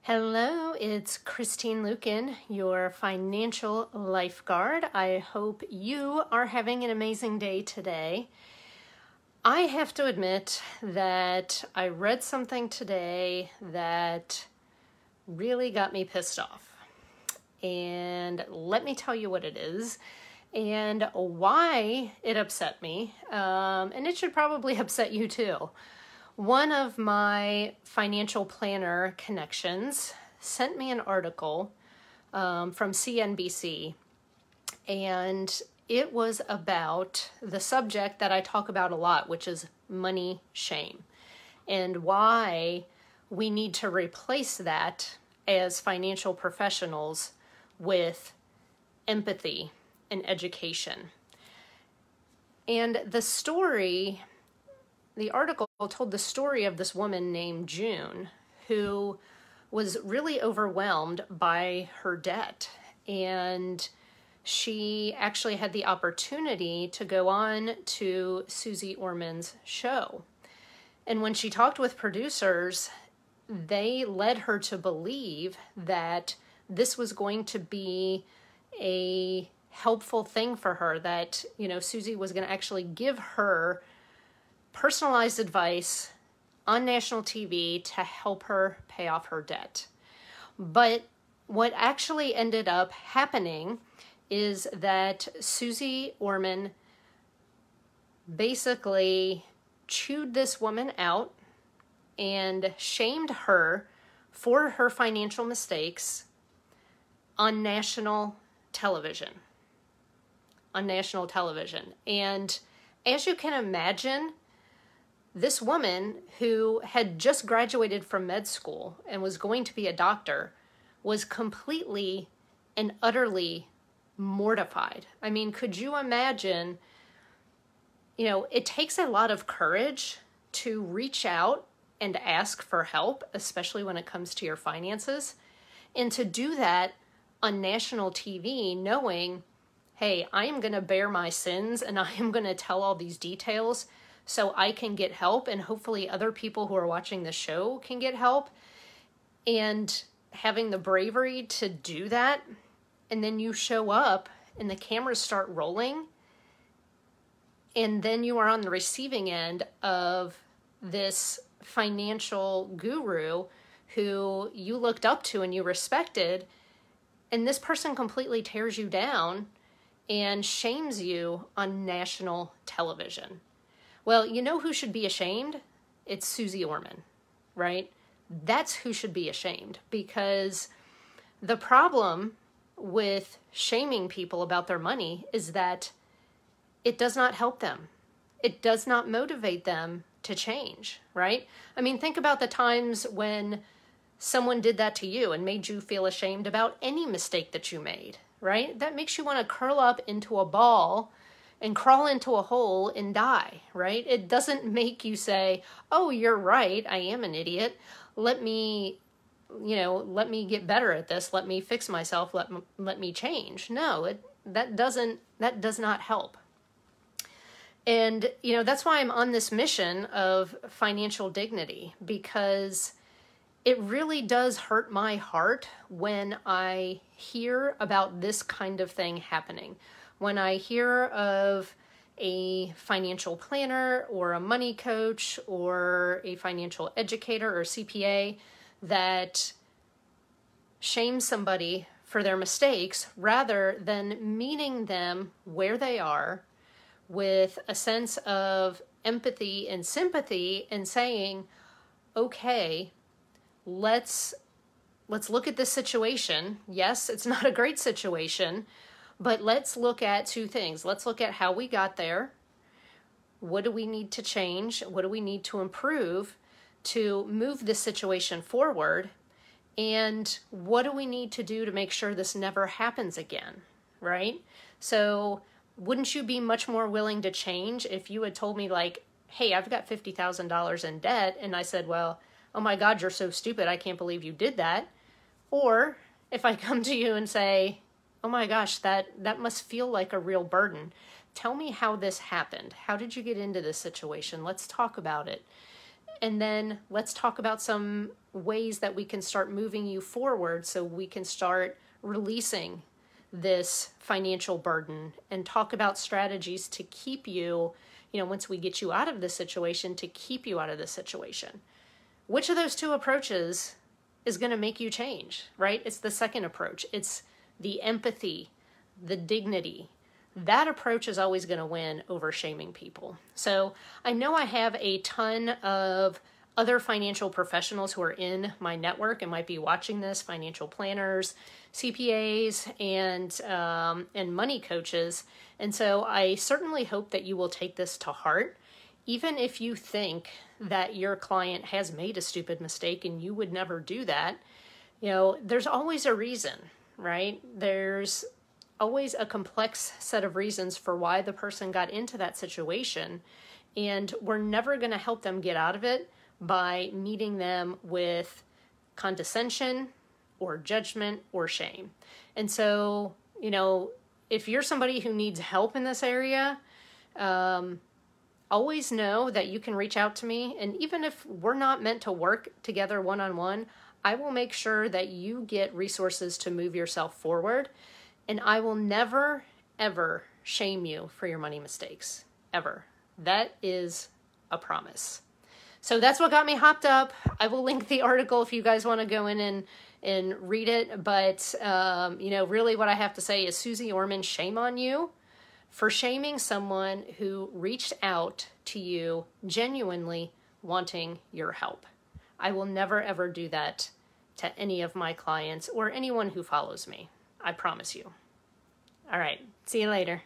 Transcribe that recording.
Hello, it's Christine Lucan, your financial lifeguard. I hope you are having an amazing day today. I have to admit that I read something today that really got me pissed off. And let me tell you what it is and why it upset me. And it should probably upset you too. One of my financial planner connections sent me an article from CNBC, and it was about the subject that I talk about a lot, which is money shame, and why we need to replace that as financial professionals with empathy and education. And the article told the story of this woman named June who was really overwhelmed by her debt. And she actually had the opportunity to go on to Suze Orman's show. And when she talked with producers, they led her to believe that this was going to be a helpful thing for her, that, Suze was going to actually give her personalized advice on national TV to help her pay off her debt. But what actually ended up happening is that Suze Orman basically chewed this woman out and shamed her for her financial mistakes on national television. And as you can imagine, this woman who had just graduated from med school and was going to be a doctor was completely and utterly mortified. I mean, could you imagine, it takes a lot of courage to reach out and ask for help, especially when it comes to your finances, and to do that on national TV, knowing, hey, I am going to bear my sins and I am going to tell all these details so I can get help, and hopefully other people who are watching the show can get help. And having the bravery to do that, and then you show up and the cameras start rolling, and then you are on the receiving end of this financial guru who you looked up to and you respected, and this person completely tears you down and shames you on national television. Well, you know who should be ashamed? It's Suze Orman, right? That's who should be ashamed, because the problem with shaming people about their money is that it does not help them. It does not motivate them to change, right? I mean, think about the times when someone did that to you and made you feel ashamed about any mistake that you made, right? That makes you want to curl up into a ball and crawl into a hole and die, right? It doesn't make you say, oh, you're right, I am an idiot. Let me get better at this. Let me fix myself. Let me change. No, that does not help. And, that's why I'm on this mission of financial dignity, because it really does hurt my heart when I hear about this kind of thing happening. When I hear of a financial planner or a money coach or a financial educator or CPA that shames somebody for their mistakes rather than meeting them where they are with a sense of empathy and sympathy and saying, okay, let's look at this situation. Yes, it's not a great situation, but let's look at two things. Let's look at how we got there. What do we need to change? What do we need to improve to move this situation forward? And what do we need to do to make sure this never happens again, right? So wouldn't you be much more willing to change if you had told me, like, hey, I've got $50,000 in debt, and I said, well, oh my God, you're so stupid, I can't believe you did that. Or if I come to you and say, oh my gosh, that must feel like a real burden. Tell me how this happened. How did you get into this situation? Let's talk about it. And then let's talk about some ways that we can start moving you forward so we can start releasing this financial burden, and talk about strategies to keep you, once we get you out of this situation, to keep you out of this situation. Which of those two approaches is going to make you change, right? It's the second approach. It's the empathy, the dignity. That approach is always going to win over shaming people. So I know I have a ton of other financial professionals who are in my network and might be watching this, financial planners, CPAs, and money coaches. And so I certainly hope that you will take this to heart. Even if you think that your client has made a stupid mistake and you would never do that, there's always a reason, right? There's always a complex set of reasons for why the person got into that situation. And we're never going to help them get out of it by meeting them with condescension or judgment or shame. And so, if you're somebody who needs help in this area, always know that you can reach out to me. And even if we're not meant to work together one-on-one, I will make sure that you get resources to move yourself forward. And I will never, ever shame you for your money mistakes, ever. That is a promise. So that's what got me hopped up. I will link the article if you guys want to go in and read it. But, really what I have to say is, Suze Orman, shame on you for shaming someone who reached out to you genuinely wanting your help. I will never, ever do that to any of my clients or anyone who follows me. I promise you. All right. See you later.